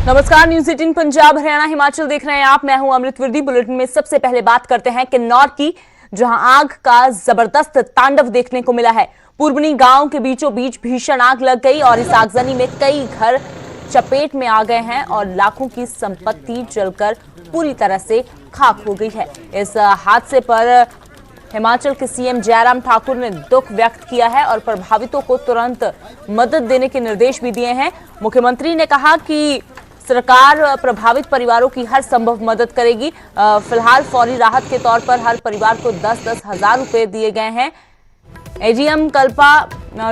नमस्कार, न्यूज 18 पंजाब हरियाणा हिमाचल देख रहे हैं आप। मैं हूं अमृत वर्दी। बुलेटिन में सबसे पहले बात करते हैं किन्नौर की, जहां आग का जबरदस्त तांडव देखने को मिला है। पुरबनी गांव के बीचों बीच भीषण आग लग गई और इस आगजनी में कई घर चपेट में आ गए हैं और लाखों की संपत्ति जलकर पूरी तरह से खाक हो गई है। इस हादसे पर हिमाचल के सीएम जयराम ठाकुर ने दुख व्यक्त किया है और प्रभावितों को तुरंत मदद देने के निर्देश भी दिए हैं। मुख्यमंत्री ने कहा कि सरकार प्रभावित परिवारों की हर संभव मदद करेगी। फिलहाल फौरी राहत के तौर पर हर परिवार को 10-10 हजार रुपए दिए गए हैं। ADM Kalpa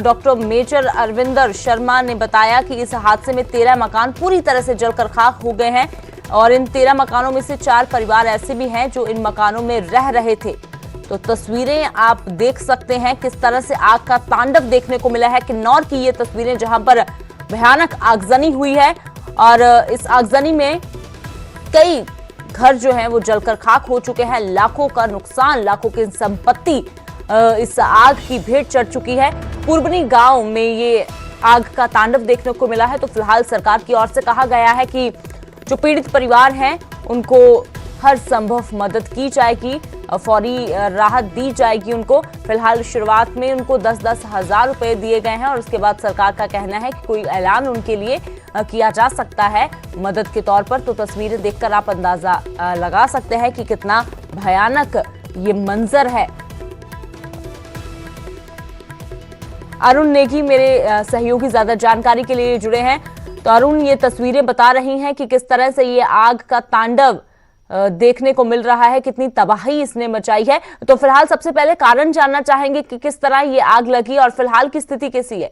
doctor Major Arvinder Sharma ने बताया कि इस हादसे में 13 मकान पूरी तरह से जलकर खाक हो गए हैं और इन 13 मकानों में से 4 परिवार ऐसे भी हैं जो इन मकानों में रह रहे थे। तो तस्वीरें आप देख सकते हैं किस तरह से आग का तांडव देखने को मिला है। किन्नौर की ये तस्वीरें जहां पर भयानक आगजनी हुई है और इस आगजनी में कई घर जो हैं वो जलकर खाक हो चुके हैं। लाखों का नुकसान, लाखों की संपत्ति इस आग की भेंट चढ़ चुकी है। पुरबनी गांव में ये आग का तांडव देखने को मिला है। तो फिलहाल सरकार की ओर से कहा गया है कि जो पीड़ित परिवार हैं उनको हर संभव मदद की जाएगी, फौरी राहत दी जाएगी उनको। फिलहाल शुरुआत में उनको 10-10 हजार रुपए दिए गए हैं और उसके बाद सरकार का कहना है कि कोई ऐलान उनके लिए किया जा सकता है मदद के तौर पर। तो तस्वीरें देखकर आप अंदाजा लगा सकते हैं कि कितना भयानक ये मंजर है। अरुण नेगी मेरे सहयोगी ज्यादा जानकारी के लिए जुड़े हैं। तो अरुण, ये तस्वीरें बता रही हैं कि किस तरह से ये आग का तांडव देखने को मिल रहा है, कितनी तबाही इसने मचाई है। तो फिलहाल सबसे पहले कारण जानना चाहेंगे कि किस तरह ये आग लगी और फिलहाल की स्थिति कैसी है।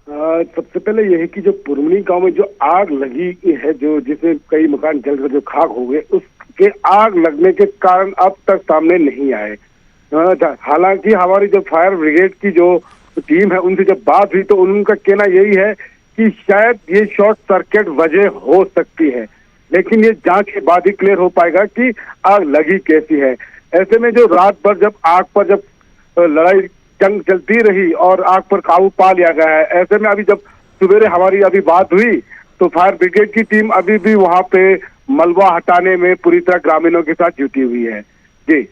सबसे पहले यह है कि जो पुरबनी गांव में जो आग लगी है, जो जिसमें कई मकान जलकर जो खाक हो गए, उसके आग लगने के कारण अब तक सामने नहीं आए। हालांकि हमारी जो फायर ब्रिगेड की जो टीम है उनसे जब बात हुई तो उनका कहना यही है कि शायद ये शॉर्ट सर्किट वजह हो सकती है, लेकिन ये जांच के बाद ही क्लियर हो पाएगा कि आग लगी कैसी है। ऐसे में जो रात भर जब आग पर जब लड़ाई जंग चलती रही और आग पर काबू पा लिया गया है, ऐसे में अभी जब सवेरे हमारी अभी बात हुई तो फायर ब्रिगेड की टीम अभी भी वहां पे मलबा हटाने में पूरी तरह ग्रामीणों के साथ जुटी हुई है। जी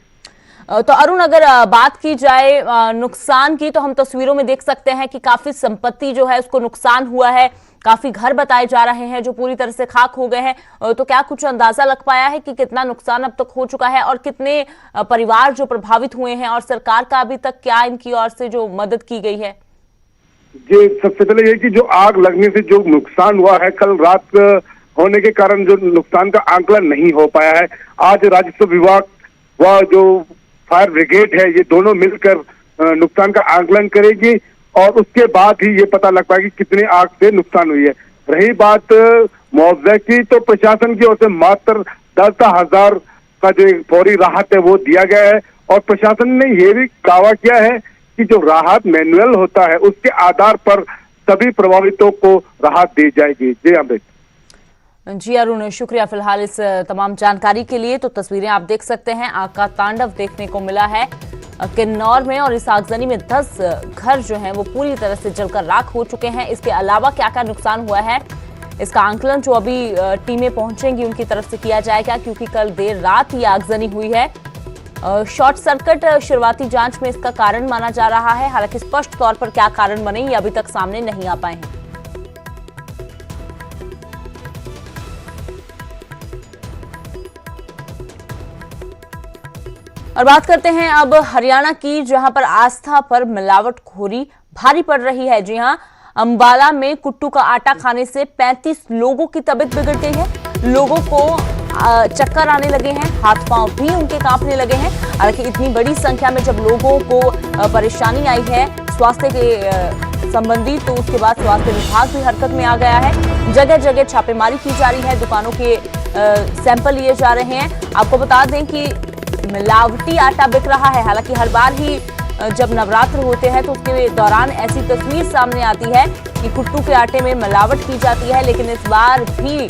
तो अरुण, अगर बात की जाए नुकसान की, तो हम तस्वीरों में देख सकते हैं कि काफी संपत्ति जो है उसको नुकसान हुआ है। काफी घर बताए जा रहे हैं जो पूरी तरह से खाक हो गए हैं। तो क्या कुछ अंदाजा लग पाया है कि कितना नुकसान अब तक हो चुका है और कितने परिवार जो प्रभावित हुए हैं और सरकार का अभी तक क्या इनकी ओर से जो मदद की गई है? जी, सबसे पहले ये कि जो आग लगने से जो नुकसान हुआ है, कल रात होने के कारण जो नुकसान का आंकलन नहीं हो पाया है। आज राजस्व विभाग व जो फायर ब्रिगेड है, ये दोनों मिलकर नुकसान का आंकलन करेगी और उसके बाद ही ये पता लग पाएगी कितने आग से नुकसान हुई है। रही बात मुआवजे की, तो प्रशासन की ओर से मात्र 10 हजार का जो फौरी राहत है वो दिया गया है और प्रशासन ने ये भी दावा किया है कि जो राहत मैनुअल होता है उसके आधार पर सभी प्रभावितों को राहत दी जाएगी। जी अमृत। जी अरुण, शुक्रिया फिलहाल इस तमाम जानकारी के लिए। तो तस्वीरें आप देख सकते हैं, आग का तांडव देखने को मिला है किन्नौर में और इस आगजनी में 10 घर जो हैं वो पूरी तरह से जलकर राख हो चुके हैं। इसके अलावा क्या क्या नुकसान हुआ है इसका आंकलन जो अभी टीमें पहुंचेंगी उनकी तरफ से किया जाएगा, क्योंकि कल देर रात ये आगजनी हुई है। शॉर्ट सर्किट शुरुआती जांच में इसका कारण माना जा रहा है। हालांकि स्पष्ट तौर पर क्या कारण बने ये अभी तक सामने नहीं आ पाए हैं। और बात करते हैं अब हरियाणा की, जहां पर आस्था पर मिलावटखोरी भारी पड़ रही है। जी हां, अंबाला में कुट्टू का आटा खाने से 35 लोगों की तबीयत बिगड़ गई है। लोगों को चक्कर आने लगे हैं, हाथ पांव भी उनके कांपने लगे हैं। हालांकि इतनी बड़ी संख्या में जब लोगों को परेशानी आई है स्वास्थ्य के संबंधी, तो उसके बाद स्वास्थ्य विभाग भी हरकत में आ गया है। जगह जगह छापेमारी की जा रही है, दुकानों के सैंपल लिए जा रहे हैं। आपको बता दें कि मिलावटी आटा बिक रहा है। हालांकि हर बार ही जब नवरात्र होते हैं तो उसके दौरान ऐसी तस्वीर सामने आती है कि कुट्टू के आटे में मिलावट की जाती है, लेकिन इस बार भी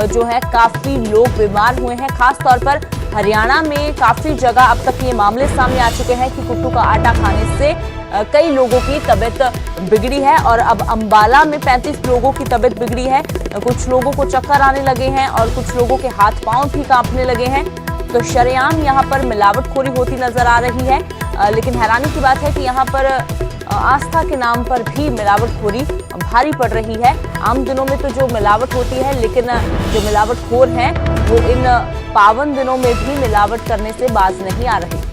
जो है काफी लोग बीमार हुए हैं। खास तौर पर हरियाणा में काफी जगह अब तक ये मामले सामने आ चुके हैं कि कुट्टू का आटा खाने से कई लोगों की तबीयत बिगड़ी है और अब अंबाला में 35 लोगों की तबीयत बिगड़ी है। कुछ लोगों को चक्कर आने लगे हैं और कुछ लोगों के हाथ पांव भी कांपने लगे हैं। तो शरेआम यहाँ पर मिलावटखोरी होती नजर आ रही है। लेकिन हैरानी की बात है कि यहाँ पर आस्था के नाम पर भी मिलावटखोरी भारी पड़ रही है। आम दिनों में तो जो मिलावट होती है, लेकिन जो मिलावटखोर हैं वो इन पावन दिनों में भी मिलावट करने से बाज नहीं आ रही।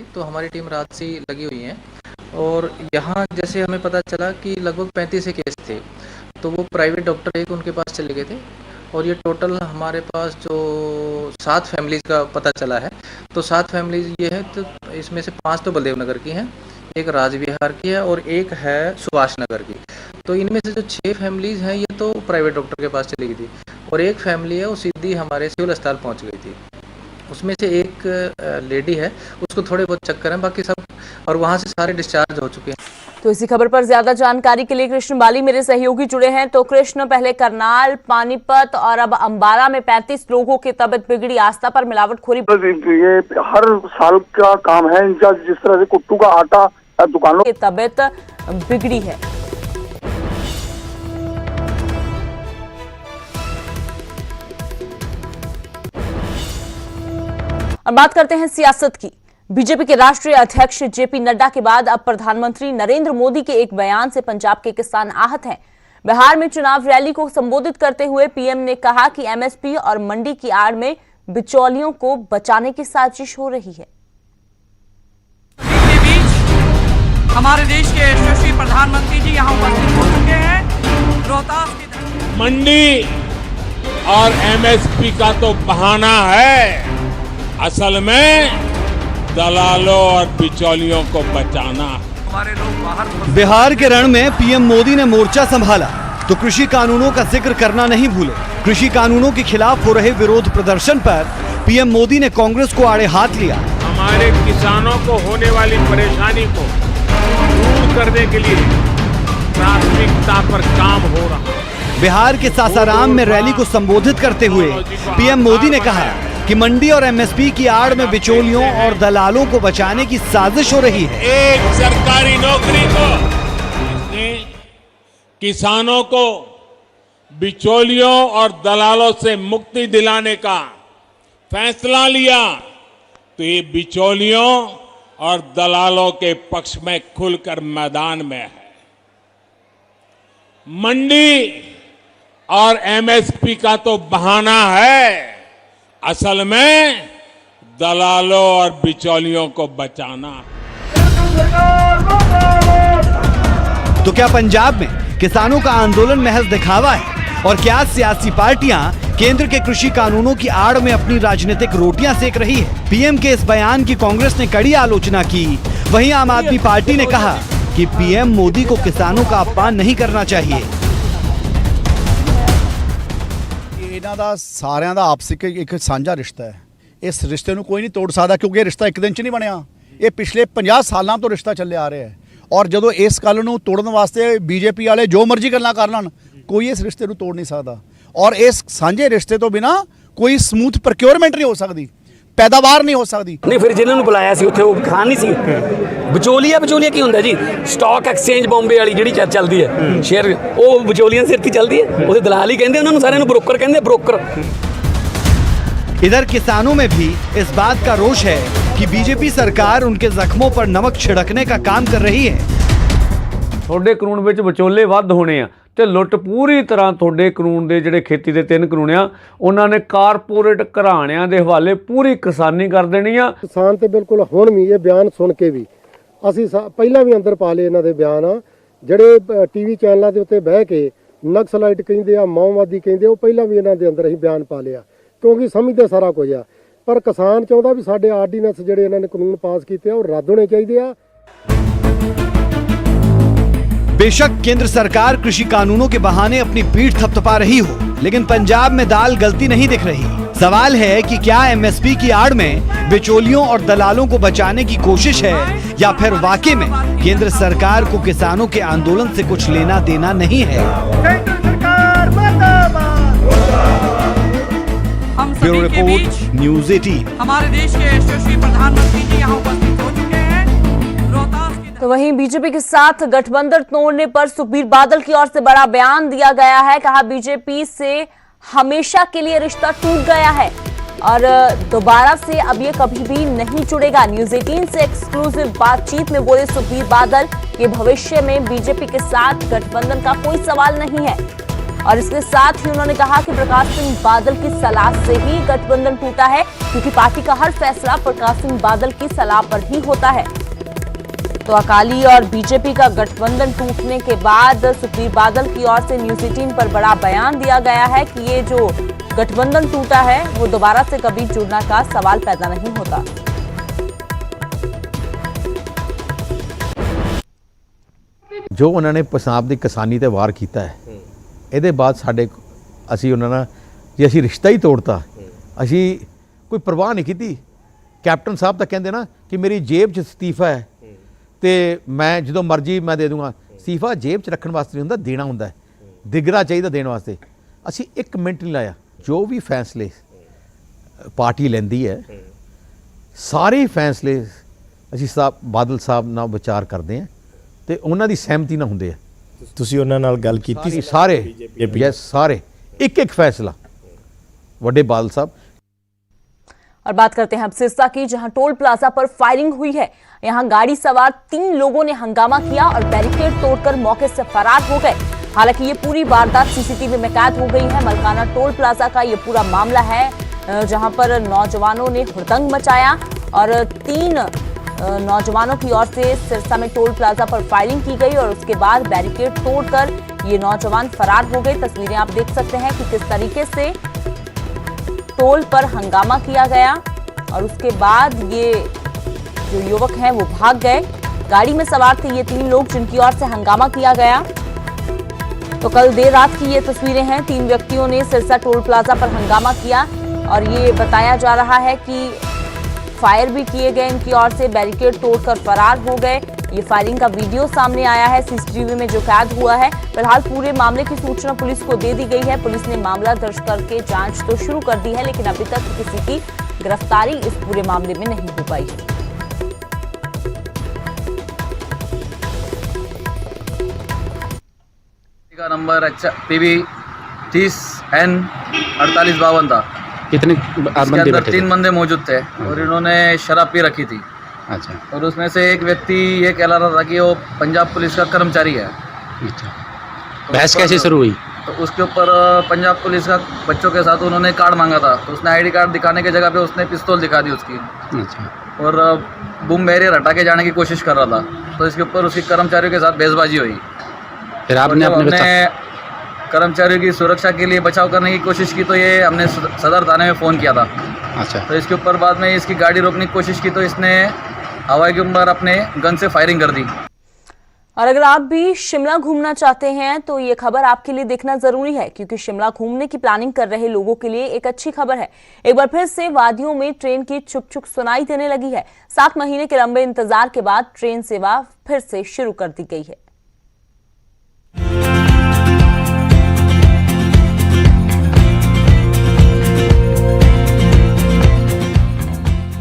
तो हमारी टीम रात से ही लगी हुई है और यहाँ जैसे हमें पता चला कि लगभग 35 केस थे, तो वो प्राइवेट डॉक्टर एक उनके पास चले गए थे और ये टोटल हमारे पास जो 7 फैमिलीज का पता चला है। तो 7 फैमिलीज ये है, तो इसमें से 5 तो बलदेव नगर की हैं, एक राजविहार की है और एक है सुभाष नगर की। तो इनमें से जो 6 फैमिलीज हैं ये तो प्राइवेट डॉक्टर के पास चली गई थी और एक फैमिली है वो सीधी हमारे सिविल अस्पताल पहुँच गई थी। उसमें से एक लेडी है, उसको थोड़े बहुत चक्कर हैं, बाकी सब और वहाँ से सारे डिस्चार्ज हो चुके हैं। तो इसी खबर पर ज्यादा जानकारी के लिए कृष्ण बाली मेरे सहयोगी जुड़े हैं। तो कृष्ण, पहले करनाल, पानीपत और अब अंबाला में 35 लोगों की तबीयत बिगड़ी। आस्था पर मिलावटखोरी ये हर साल का काम है इनका। जिस तरह से कुट्टू का आटा दुकानों की तबीयत बिगड़ी है। और बात करते हैं सियासत की। बीजेपी के राष्ट्रीय अध्यक्ष जेपी नड्डा के बाद अब प्रधानमंत्री नरेंद्र मोदी के एक बयान से पंजाब के किसान आहत हैं। बिहार में चुनाव रैली को संबोधित करते हुए पीएम ने कहा कि एमएसपी और मंडी की आड़ में बिचौलियों को बचाने की साजिश हो रही है। के बीच हमारे देश के यशस्वी प्रधानमंत्री जी यहां उपस्थित हो चुके हैं। रोहतास की मंडी और एमएसपी का तो बहाना है, असल में दलालों और बिचौलियों को बचाना। हमारे लोग बाहर बिहार के रण में पीएम मोदी ने मोर्चा संभाला तो कृषि कानूनों का जिक्र करना नहीं भूले। कृषि कानूनों के खिलाफ हो रहे विरोध प्रदर्शन पर पीएम मोदी ने कांग्रेस को आड़े हाथ लिया। हमारे किसानों को होने वाली परेशानी को दूर करने के लिए प्राथमिकता पर काम हो रहा है। बिहार के सासाराम में रैली को संबोधित करते हुए पीएम मोदी ने कहा कि मंडी और एमएसपी की आड़ में बिचौलियों और दलालों को बचाने की साजिश हो रही है। एक सरकारी नौकरी को किसानों को बिचौलियों और दलालों से मुक्ति दिलाने का फैसला लिया तो ये बिचौलियों और दलालों के पक्ष में खुलकर मैदान में है। मंडी और एमएसपी का तो बहाना है, असल में दलालों और बिचौलियों को बचाना। तो क्या पंजाब में किसानों का आंदोलन महज दिखावा है और क्या सियासी पार्टियां केंद्र के कृषि कानूनों की आड़ में अपनी राजनीतिक रोटियां सेक रही है? पीएम के इस बयान की कांग्रेस ने कड़ी आलोचना की। वहीं आम आदमी पार्टी ने कहा कि पीएम मोदी को किसानों का अपमान नहीं करना चाहिए। ਇਹਨਾਂ ਦਾ ਸਾਰਿਆਂ ਦਾ ਆਪਸਿਕ ਇੱਕ ਸਾਂਝਾ ਰਿਸ਼ਤਾ ਹੈ। ਇਸ ਰਿਸ਼ਤੇ ਨੂੰ ਕੋਈ ਨਹੀਂ ਤੋੜ ਸਕਦਾ ਕਿਉਂਕਿ ਇਹ ਰਿਸ਼ਤਾ ਇੱਕ ਦਿਨ 'ਚ ਨਹੀਂ ਬਣਿਆ। ਇਹ ਪਿਛਲੇ 50 ਸਾਲਾਂ ਤੋਂ ਰਿਸ਼ਤਾ ਚੱਲਿਆ ਆ ਰਿਹਾ ਹੈ ਔਰ ਜਦੋਂ ਇਸ ਗੱਲ ਨੂੰ ਤੋੜਨ ਵਾਸਤੇ ਬੀਜੇਪੀ ਵਾਲੇ ਜੋ ਮਰਜ਼ੀ ਗੱਲਾਂ ਕਰ ਲੈਣ, ਕੋਈ ਇਸ ਰਿਸ਼ਤੇ ਨੂੰ ਤੋੜ ਨਹੀਂ ਸਕਦਾ ਔਰ ਇਸ ਸਾਂਝੇ ਰਿਸ਼ਤੇ ਤੋਂ ਬਿਨਾ ਕੋਈ ਸਮੂਥ ਪ੍ਰੋਕਿਉਰਮੈਂਟ ਨਹੀਂ ਹੋ ਸਕਦੀ, पैदावार नहीं हो सकती। नहीं फिर जिन्होंने बुलाया सी उत्थे वो खान नहीं सी। विचोलिया की हुंदा जी, स्टॉक एक्सचेंज बॉम्बे वाली जिहड़ी चलदी है शेयर, वो विचोलिया सिर ते चलदी है, उसे दलाल ही कहंदे, उन्हां नूं सारिआं नूं ब्रोकर कहंदे, ब्रोकर। इधर किसानों में भी इस बात का रोष है कि बीजेपी सरकार उनके जख्मों पर नमक छिड़कने का काम कर रही है। ਤੁਹਾਡੇ ਕਾਨੂੰਨ ਵਿੱਚ ਵਿਚੋਲੇ ਵੱਧ ਹੋਣੇ ਆ ਤੇ ਲੁੱਟ ਪੂਰੀ ਤਰ੍ਹਾਂ ਤੁਹਾਡੇ ਕਾਨੂੰਨ ਦੇ ਜਿਹੜੇ ਖੇਤੀ ਦੇ 3 ਕਾਨੂੰਨ ਆ ਉਹਨਾਂ ਨੇ ਕਾਰਪੋਰੇਟ ਘਰਾਣਿਆਂ ਦੇ ਹਵਾਲੇ ਪੂਰੀ ਕਿਸਾਨੀ ਕਰ ਦੇਣੀ ਆ। ਕਿਸਾਨ ਤੇ ਬਿਲਕੁਲ ਹੁਣ ਵੀ ਇਹ ਬਿਆਨ ਸੁਣ ਕੇ ਵੀ ਅਸੀਂ ਪਹਿਲਾਂ ਵੀ ਅੰਦਰ ਪਾ ਲਏ ਇਹਨਾਂ ਦੇ ਬਿਆਨ ਆ ਜਿਹੜੇ ਟੀਵੀ ਚੈਨਲਾਂ ਦੇ ਉੱਤੇ ਬਹਿ ਕੇ ਨਕਸਲਾਈਟ ਕਹਿੰਦੇ ਆ, ਮਾਓਵਾਦੀ ਕਹਿੰਦੇ, ਉਹ ਪਹਿਲਾਂ ਵੀ ਇਹਨਾਂ ਦੇ ਅੰਦਰ ਅਸੀਂ ਬਿਆਨ ਪਾ ਲਿਆ ਕਿਉਂਕਿ ਸਮਝਦੇ ਸਾਰਾ ਕੁਝ ਆ। ਪਰ ਕਿਸਾਨ ਚਾਹੁੰਦਾ ਵੀ ਸਾਡੇ ਆਰਡੀਨੈਂਸ ਜਿਹੜੇ ਇਹਨਾਂ ਨੇ ਕਾਨੂੰਨ ਪਾਸ ਕੀਤੇ ਆ ਉਹ ਰੱਦ ਹੋਣੇ ਚਾਹੀਦੇ ਆ। बेशक केंद्र सरकार कृषि कानूनों के बहाने अपनी पीठ थपथपा रही हो, लेकिन पंजाब में दाल गलती नहीं दिख रही। सवाल है कि क्या एमएसपी की आड़ में बिचौलियों और दलालों को बचाने की कोशिश है या फिर वाकई में केंद्र सरकार को किसानों के आंदोलन से कुछ लेना देना नहीं है। हम सभी के बीच न्यूज़ 18 हमारे देश के यशस्वी प्रधानमंत्री जी यहाँ उपस्थित हो चुके हैं। तो वहीं बीजेपी के साथ गठबंधन तोड़ने पर सुखबीर बादल की ओर से बड़ा बयान दिया गया है। कहा बीजेपी से हमेशा के लिए रिश्ता टूट गया है और दोबारा से अब ये कभी भी नहीं जुड़ेगा। न्यूज़ 18 से एक्सक्लूसिव बातचीत में बोले सुखबीर बादल, ये भविष्य में बीजेपी के साथ गठबंधन का कोई सवाल नहीं है। और इसके साथ ही उन्होंने कहा कि प्रकाश सिंह बादल की सलाह से ही गठबंधन टूटा है, क्योंकि पार्टी का हर फैसला प्रकाश सिंह बादल की सलाह पर ही होता है। तो अकाली और बीजेपी का गठबंधन टूटने के बाद सुखबीर बादल की ओर से न्यूज़ 18 पर बड़ा बयान दिया गया है कि ये जो गठबंधन टूटा है वो दोबारा से कभी जुड़ने का सवाल पैदा नहीं होता। जो उन्होंने पंजाब की किसानी ते वार किया है, ਇਹਦੇ ਬਾਅਦ ਸਾਡੇ ਅਸੀਂ ਉਹਨਾਂ ਨਾਲ ਜੇ ਅਸੀਂ ਰਿਸ਼ਤਾ ਹੀ ਤੋੜਤਾ, ਅਸੀਂ ਕੋਈ ਪਰਵਾਹ ਨਹੀਂ ਕੀਤੀ। ਕੈਪਟਨ ਸਾਹਿਬ ਤਾਂ ਕਹਿੰਦੇ ਨਾ ਕਿ ਮੇਰੀ ਜੇਬ 'ਚ ਅਸਤੀਫਾ ਹੈ ਤੇ ਮੈਂ ਜਦੋਂ ਮਰਜ਼ੀ ਮੈਂ ਦੇ ਦੂੰਗਾ। ਅਸਤੀਫਾ ਜੇਬ 'ਚ ਰੱਖਣ ਵਾਸਤੇ ਨਹੀਂ ਹੁੰਦਾ, ਦੇਣਾ ਹੁੰਦਾ, ਦਿਗਣਾ ਚਾਹੀਦਾ ਦੇਣ ਵਾਸਤੇ। ਅਸੀਂ 1 ਮਿੰਟ ਨਹੀਂ ਲਾਇਆ। ਜੋ ਵੀ ਫੈਸਲੇ ਪਾਰਟੀ ਲੈਂਦੀ ਹੈ, ਸਾਰੇ ਫੈਸਲੇ ਅਸੀਂ ਬਾਦਲ ਸਾਹਿਬ ਨਾਲ ਵਿਚਾਰ ਕਰਦੇ ਹਾਂ ਤੇ ਉਹਨਾਂ ਦੀ ਸਹਿਮਤੀ ਨਾਲ ਹੁੰਦੇ ਆ। ਤੁਸੀਂ ਉਹਨਾਂ ਨਾਲ ਗੱਲ ਕੀਤੀ ਸੀ? ਸਾਰੇ ਯੈਸ, ਸਾਰੇ एक फैसला वड्डे बादल साहब। और बात करते हैं अब सिरसा की, जहां टोल प्लाजा पर फायरिंग हुई है। यहां गाड़ी सवार 3 लोगों ने हंगामा किया और बैरिकेड तोड़कर मौके से फरार हो गए। हालांकि ये पूरी वारदात सीसीटीवी में कैद हो गई है। मलकाना टोल प्लाजा का ये पूरा मामला है, जहां पर नौजवानों ने हुड़दंग मचाया और 3 नौजवानों की ओर से सिरसा में टोल प्लाजा पर फायरिंग की गई और उसके बाद बैरिकेड तोड़कर ये नौजवान फरार हो गए। तस्वीरें आप देख सकते हैं कि किस तरीके से टोल पर हंगामा किया गया और उसके बाद ये जो युवक हैं वो भाग गए। गाड़ी में सवार थे ये 3 लोग जिनकी ओर से हंगामा किया गया। तो कल देर रात की ये तस्वीरें हैं। 3 व्यक्तियों ने सिरसा टोल प्लाजा पर हंगामा किया और ये बताया जा रहा है कि फायर भी किए गए इनकी ओर से, बैरिकेड तोड़कर फरार हो गए। ये फायरिंग का वीडियो सामने आया है सीसीटीवी में जो कैद हुआ है। फिलहाल पूरे मामले की सूचना पुलिस को दे दी गई है। पुलिस ने मामला दर्ज करके जांच तो शुरू कर दी है, लेकिन अभी तक किसी की गिरफ्तारी इस पूरे मामले में नहीं हो पाई है। का नंबर PB 30N 4852 था। कितने बंदे बैठे थे? 3 बंदे मौजूद थे और इन्होंने शराब पी रखी थी। अच्छा। और उसमें से एक व्यक्ति ये कह रहा था कि वो पंजाब पुलिस का कर्मचारी है। अच्छा। बहस कैसे शुरू हुई? तो उसके ऊपर पंजाब पुलिस का बच्चों के साथ उन्होंने कार्ड मांगा था, तो उसने ID कार्ड दिखाने की जगह पे उसने पिस्तौल दिखा दी उसकी। अच्छा। और बूम बैरियर हटा के जाने की कोशिश कर रहा था, तो इसके ऊपर उसकी कर्मचारियों के साथ बहसबाजी हुई। फिर आपने अपने कर्मचारियों की सुरक्षा के लिए बचाव करने की कोशिश की, तो ये हमने सदर थाने में फ़ोन किया था। अच्छा। तो इसके ऊपर बाद में इसकी गाड़ी रोकने की कोशिश की, तो इसने हवा के ऊपर अपने गन से फायरिंग कर दी। और अगर आप भी शिमला घूमना चाहते हैं तो ये खबर आपके लिए देखना जरूरी है, क्योंकि शिमला घूमने की प्लानिंग कर रहे लोगों के लिए एक अच्छी खबर है। एक बार फिर से वादियों में ट्रेन की छुक छुक सुनाई देने लगी है। 7 महीने के लंबे इंतजार के बाद ट्रेन सेवा फिर से शुरू कर दी गई है।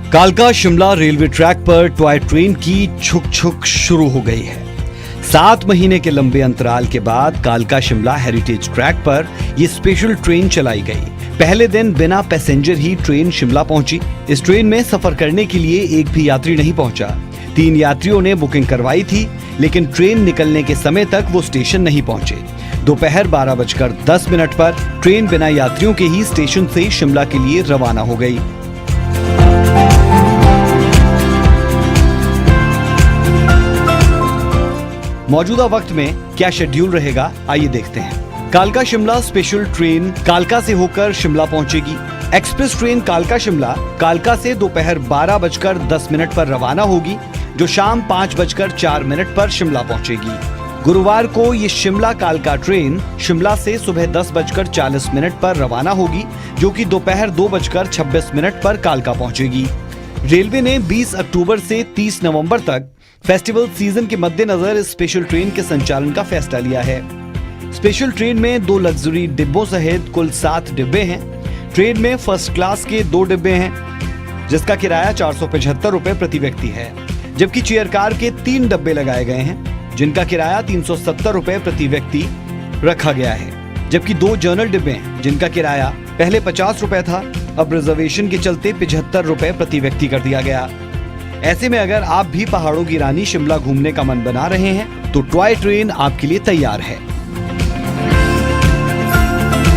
कालका Shimla railway track per toy train की छुक छुक शुरू हो गई है। 7 महीने के लंबे अंतराल के बाद कालका शिमला हेरिटेज ट्रैक पर यह स्पेशल ट्रेन चलाई गई। पहले दिन बिना पैसेंजर ही ट्रेन शिमला पहुंची। इस ट्रेन में सफर करने के लिए एक भी यात्री नहीं पहुंचा। 3 यात्रियों ने बुकिंग करवाई थी, लेकिन ट्रेन निकलने के समय तक वो स्टेशन नहीं पहुंचे। दोपहर 12:10 पर ट्रेन बिना यात्रियों के ही स्टेशन से शिमला के लिए रवाना हो गई। मौजूदा वक्त में क्या शेड्यूल रहेगा, आइए देखते हैं। कालका शिमला स्पेशल ट्रेन कालका से होकर शिमला पहुंचेगी। एक्सप्रेस ट्रेन कालका शिमला कालका से दोपहर 12:10 पर रवाना होगी, जो शाम 5:04 पर शिमला पहुंचेगी। गुरुवार को ये शिमला कालका ट्रेन शिमला से सुबह 10:40 पर रवाना होगी, जो कि दोपहर 2:26 पर कालका पहुंचेगी। रेलवे ने 20 अक्टूबर से 30 नवंबर तक फेस्टिवल सीजन के मद्देनजर इस स्पेशल ट्रेन के संचालन का फैसला लिया है। स्पेशल ट्रेन में 2 लग्जरी डिब्बों सहित कुल 7 डिब्बे हैं। ट्रेन में फर्स्ट क्लास के 2 डिब्बे हैं, जिसका किराया 475 रुपए प्रति व्यक्ति है। जबकि चेयर कार के 3 डब्बे लगाए गए हैं, जिनका किराया 370 रुपए प्रति व्यक्ति रखा गया है। जबकि 2 जर्नल डिब्बे हैं, जिनका किराया पहले 50 रुपए था, अब रिजर्वेशन के चलते 75 रुपए प्रति व्यक्ति कर दिया गया। ऐसे में अगर आप भी पहाड़ों की रानी शिमला घूमने का मन बना रहे हैं तो टॉय ट्रेन आपके लिए तैयार है।